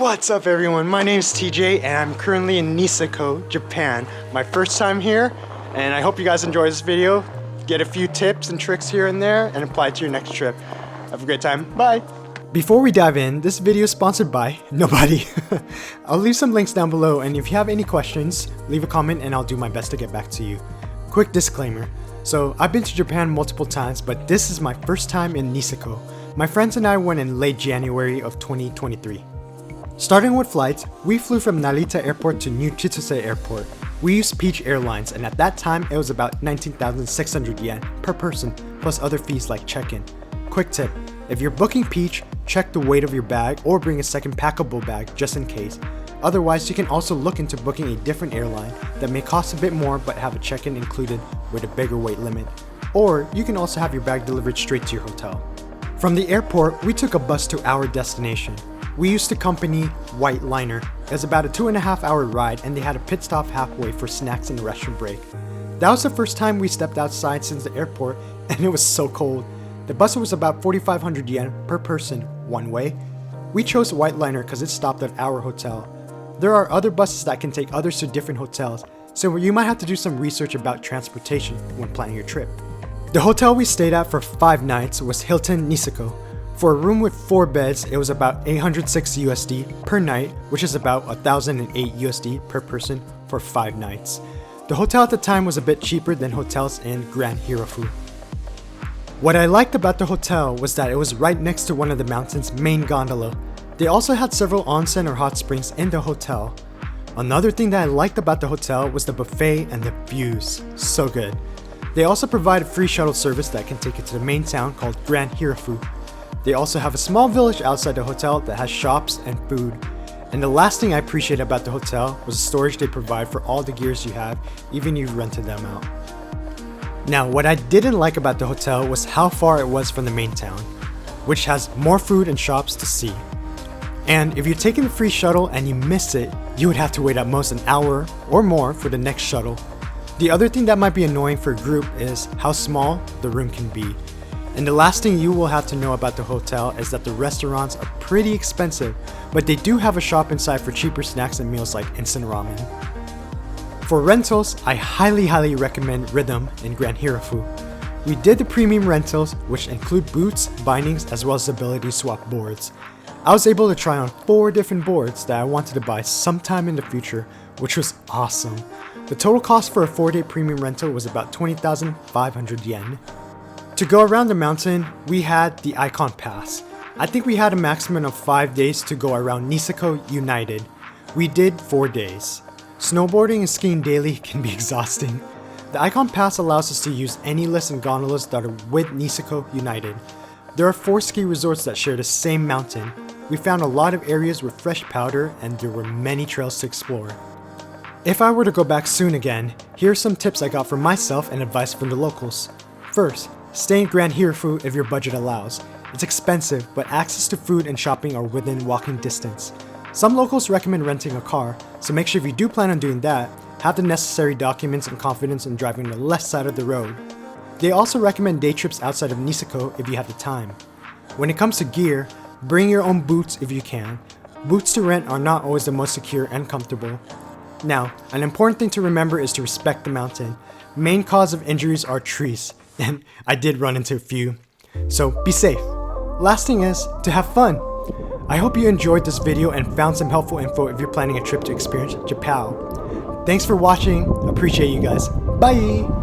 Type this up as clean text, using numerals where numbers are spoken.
What's up everyone, my name is TJ and I'm currently in Niseko, Japan. My first time here, and I hope you guys enjoy this video. Get a few tips and tricks here and there and apply it to your next trip. Have a great time, bye! Before we dive in, this video is sponsored by nobody. I'll leave some links down below, and if you have any questions, leave a comment and I'll do my best to get back to you. Quick disclaimer. So I've been to Japan multiple times, but this is my first time in Niseko. My friends and I went in late January of 2023. Starting with flights, we flew from Narita Airport to New Chitose Airport. We used Peach Airlines, and at that time it was about 19,600 yen per person, plus other fees like check-in. Quick tip, if you're booking Peach, check the weight of your bag or bring a second packable bag just in case. Otherwise, you can also look into booking a different airline that may cost a bit more but have a check-in included with a bigger weight limit. Or you can also have your bag delivered straight to your hotel. From the airport, we took a bus to our destination. We used the company White Liner. It was about a 2.5 hour ride, and they had a pit stop halfway for snacks and a restroom break. That was the first time we stepped outside since the airport, and it was so cold. The bus was about 4,500 yen per person one way. We chose White Liner because it stopped at our hotel. There are other buses that can take others to different hotels, so you might have to do some research about transportation when planning your trip. The hotel we stayed at for 5 nights was Hilton Niseko. For a room with 4 beds, it was about 806 USD per night, which is about 1,008 USD per person for 5 nights. The hotel at the time was a bit cheaper than hotels in Grand Hirafu. What I liked about the hotel was that it was right next to one of the mountain's main gondola. They also had several onsen or hot springs in the hotel. Another thing that I liked about the hotel was the buffet and the views. So good. They also provide a free shuttle service that can take you to the main town called Grand Hirafu. They also have a small village outside the hotel that has shops and food. And the last thing I appreciate about the hotel was the storage they provide for all the gears you have, even if you've rented them out. Now, what I didn't like about the hotel was how far it was from the main town, which has more food and shops to see. And if you're taking the free shuttle and you miss it, you would have to wait at most an hour or more for the next shuttle. The other thing that might be annoying for a group is how small the room can be. And the last thing you will have to know about the hotel is that the restaurants are pretty expensive, but they do have a shop inside for cheaper snacks and meals like instant ramen. For rentals, I highly recommend Rhythm in Grand Hirafu. We did the premium rentals, which include boots, bindings, as well as the ability to swap boards. I was able to try on 4 different boards that I wanted to buy sometime in the future, which was awesome. The total cost for a 4-day premium rental was about 20,500 yen. To go around the mountain, we had the IKON Pass. I think we had a maximum of 5 days to go around Niseko United. We did 4 days. Snowboarding and skiing daily can be exhausting. The IKON Pass allows us to use any lifts and gondolas that are with Niseko United. There are 4 ski resorts that share the same mountain. We found a lot of areas with fresh powder, and there were many trails to explore. If I were to go back soon again, here are some tips I got for myself and advice from the locals. First, stay in Grand Hirafu if your budget allows. It's expensive, but access to food and shopping are within walking distance. Some locals recommend renting a car, so make sure if you do plan on doing that, have the necessary documents and confidence in driving the left side of the road. They also recommend day trips outside of Niseko if you have the time. When it comes to gear, bring your own boots if you can. Boots to rent are not always the most secure and comfortable. Now, an important thing to remember is to respect the mountain. Main cause of injuries are trees, and I did run into a few. So be safe. Last thing is to have fun. I hope you enjoyed this video and found some helpful info if you're planning a trip to experience JaPOW. Thanks for watching. Appreciate you guys. Bye!